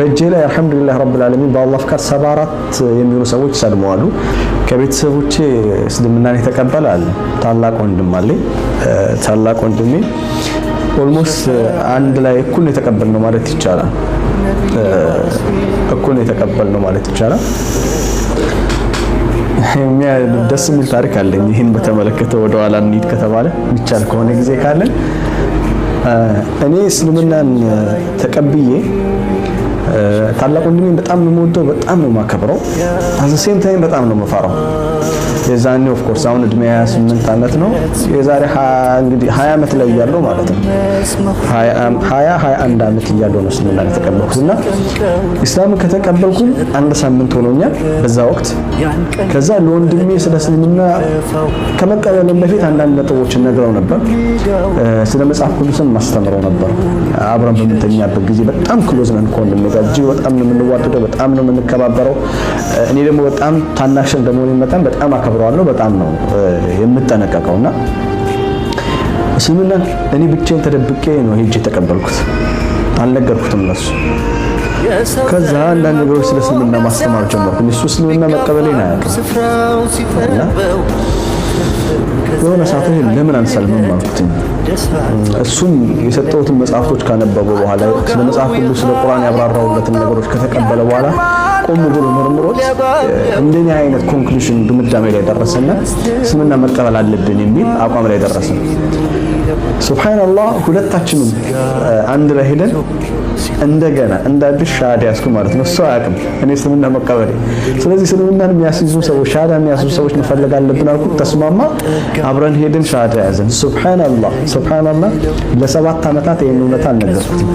በእጄ ላይ አልሐምዱሊላህ ረብል ዓለሚን በአላህ ፍቃድ 74 የሚሆኑ ሰዎች ሰልመዋል። ከቤተሰቦቼ እስልምናን የተቀበለ አለ። ታላቅ ወንድም አለኝ። ታላቅ ወንድሜ ኦልሞስት አንድ ላይ እኩል የተቀበልነው ማለት ይቻላል። እኩል የተቀበልነው ማለት ይቻላል። ደስ የሚል ታሪክ አለኝ። ይህን በተመለከተ ወደ ኋላ እንሂድ ከተባለ ይቻል ከሆነ ጊዜ ካለን እኔ እስልምናን ተቀብዬ ታላቅ ወንድሜን በጣም ነው የምወደው፣ በጣም ነው የማከብረው። አዘ ሴም ታይም በጣም ነው የምፈራው። የዛኔ ኦፍ ኮርስ አሁን እድሜ 28 ዓመት ነው። የዛሬ እንግዲህ 20 ዓመት ላይ እያለሁ ማለት ነው 21 ዓመት እያለሁ ነው እስልምናን የተቀበልኩት እና ኢስላምን ከተቀበልኩ አንድ ሳምንት ሆኖኛል በዛ ወቅት። ከዛ ለወንድሜ ስለ እስልምና ከመቀበልም በፊት አንዳንድ ነጥቦችን ነግረው ነበር። ስለ መጽሐፍ ቅዱስን ማስተምረው ነበር። አብረን በምንተኛበት ጊዜ በጣም ክሎዝ ነን ከወንድሜ ጋር፣ እጅግ በጣም ነው የምንዋደደው፣ በጣም ነው የምንከባበረው። እኔ ደግሞ በጣም ታናሽ እንደመሆኔ መጠን በጣም አከብረዋለሁ፣ በጣም ነው የምጠነቀቀውና እስልምናን እኔ ብቻዬን ተደብቄ ነው ሄጄ የተቀበልኩት። አልነገርኩትም ለሱ። ከዛ አንዳንድ ነገሮች ስለ እስልምና ማስተማር ጀመርኩ። እሱ እስልምና መቀበሌን አያውቅም። የሆነ ሰዓት ለምን አንሰልምም አልኩትኝ። እሱም የሰጠሁትን መጽሐፍቶች ካነበበ በኋላ ስለ መጽሐፍ ቅዱስ ስለ ቁርአን ያብራራውለትን ነገሮች ከተቀበለ በኋላ ቆም ብሎ መርምሮት እንደኛ አይነት ኮንክሉዥን ድምዳሜ ላይ ደረሰና እስልምና መቀበል አለብን የሚል አቋም ላይ ደረሰ። ሱብሃንአላህ ሁለታችንም አንድ ላይ ሄደን እንደገና እንዳዲስ ሻሃዳ ያስኩ ማለት ነው። እሱ አያውቅም እኔ እስልምና መቀበል። ስለዚህ እስልምናን የሚያስይዙ ሰዎች ሻሃዳ የሚያስይዙ ሰዎች መፈለግ አለብን አልኩት። ተስማማ። አብረን ሄድን ሻሃዳ ያዘን። ሱብሃንአላህ ለ7 ዓመታት ይሄን እውነታ አልነገርኩትም።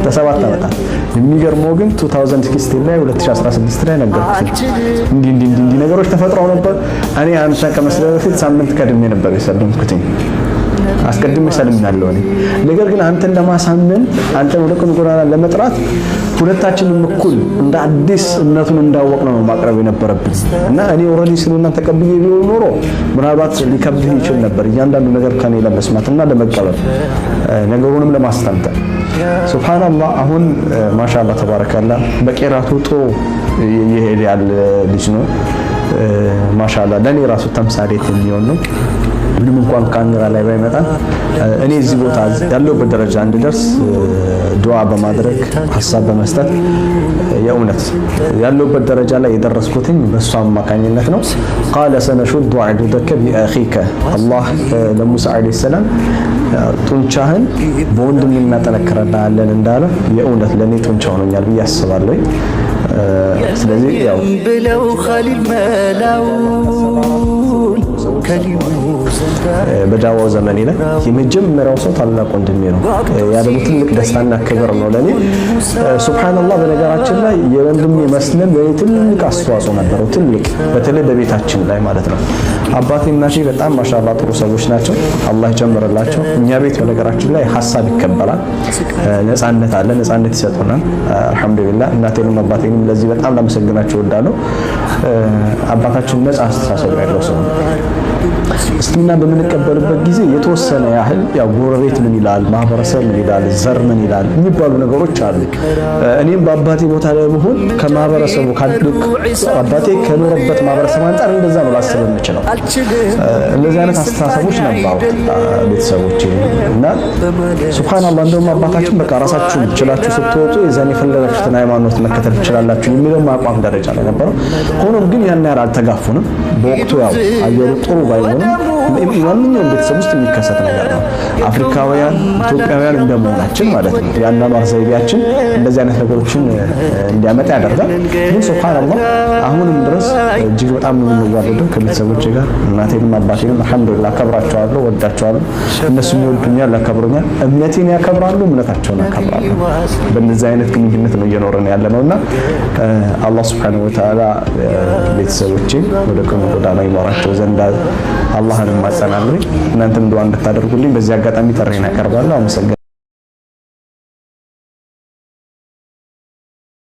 ለ7 ዓመታት። የሚገርመው ግን 2016 ላይ 2016 ላይ ነገርኩት። እንዲህ ነገሮች ተፈጥረው ነበር። እኔ አንተ ከመስለ በፊት ሳምንት ቀድሜ ነበር የሰለምኩት። አስቀድሜ ሰልምናለሁ እኔ። ነገር ግን አንተን ለማሳመን አንተን ወደ ቀን ጎዳና ለመጥራት ሁለታችንም እኩል እንደ አዲስ እምነቱን እንዳወቅነው ነው ማቅረብ የነበረብን እና እኔ ኦልሬዲ እስልምናን ተቀብዬ ቢሆን ኖሮ ምናልባት ሊከብድህ ይችል ነበር እያንዳንዱ ነገር ከኔ ለመስማትና ለመቀበል ነገሩንም ለማስተንተን። ሱብሃንአላህ አሁን ማሻአላህ ተባረከላህ በቂራቱ ጥሩ እየሄደ ያለ ልጅ ነው። ማሻአላህ ለኔ ራሱ ተምሳሌት የሚሆን ነው። ምንም እንኳን ካሜራ ላይ ባይመጣ እኔ እዚህ ቦታ ያለሁበት ደረጃ እንድደርስ ዱዓ በማድረግ ሐሳብ በመስጠት የእውነት ያለሁበት ደረጃ ላይ የደረስኩትኝ በሱ አማካኝነት ነው። قال سنشد عضدك بأخيك አላህ ለሙሳ አለይሂ ሰላም ጡንቻህን በወንድም እናጠነክረናለን እንዳለ የእውነት ለኔ ጡንቻ ሆኖኛል ብዬ አስባለሁ። ስለዚህ ያው ብለው ኸሊል መላው በዳዋው ዘመኔ ላይ የመጀመሪያው ሰው ታላቅ ወንድሜ ነው። ያ ደግሞ ትልቅ ደስታና ክብር ነው ለኔ። ሱብሃንአላህ በነገራችን ላይ የወንድሜ መስለም ለኔ ትልቅ አስተዋጽኦ ነበረው። ትልቅ በተለይ በቤታችን ላይ ማለት ነው። አባቴ እና እናቴ በጣም ማሻአላህ ጥሩ ሰዎች ናቸው። አላህ ይጨምርላቸው። እኛ ቤት በነገራችን ላይ ሐሳብ ይከበራል፣ ነፃነት አለ፣ ነፃነት ይሰጡናል። አልሐምዱሊላህ እናቴንም አባቴንም ለዚህ በጣም ላመሰግናቸው እወዳለሁ። አባታችን ነፃ አስተሳሰብ ያለው ሰው ነው። እስልምና በምንቀበልበት ጊዜ የተወሰነ ያህል ያው ጎረቤት ምን ይላል፣ ማህበረሰብ ምን ይላል፣ ዘር ምን ይላል የሚባሉ ነገሮች አሉ። እኔም በአባቴ ቦታ ላይ መሆን ከማህበረሰቡ ካድቅ አባቴ ከኖረበት ማህበረሰብ አንፃር እንደዛ ነው ላስብ የምችለው። እንደዚህ አይነት አስተሳሰቦች ነበሩ ቤተሰቦቼ እና ሱብሃንአላህ እንደውም አባታችን በቃ ራሳችሁን ችላችሁ ስትወጡ የዛን የፈለጋችሁትን ሃይማኖት መከተል ትችላላችሁ የሚለው አቋም ደረጃ ላይ ነበረ። ሆኖም ግን ያን ያህል አልተጋፉንም። በወቅቱ ያው አየሩ ጥሩ ባይሆንም ማንኛውም ቤተሰብ ውስጥ የሚከሰት ነገር ነው። አፍሪካውያን ኢትዮጵያውያን እንደመሆናችን ማለት ነው የአኗኗር ዘይቤያችን እንደዚህ አይነት ነገሮችን እንዲያመጣ ያደርጋል። ግን ሱብሃንአላህ አሁንም ድረስ እጅግ በጣም ነው የምንዋደደው ከቤተሰቦቼ ጋር። እናቴንም አባቴንም አልሐምዱሊላህ አከብራቸዋለሁ፣ ወዳቸዋለሁ። እነሱም ይወዱኛል፣ ያከብሩኛል። እምነቴን ያከብራሉ፣ እምነታቸውን ያከብራሉ። በእነዚህ አይነት ግንኙነት ነው እየኖርን ያለነውና አላህ ሱብሃነሁ ወተዓላ ቤተሰቦቼ ወደ ቀኑ ጎዳና ይመራቸው ዘንድ አላህን ማጸናለሁ። እናንተም ዱዓ እንድታደርጉልኝ በዚህ አጋጣሚ ጥሬን አቀርባለሁ። አመሰግናለሁ።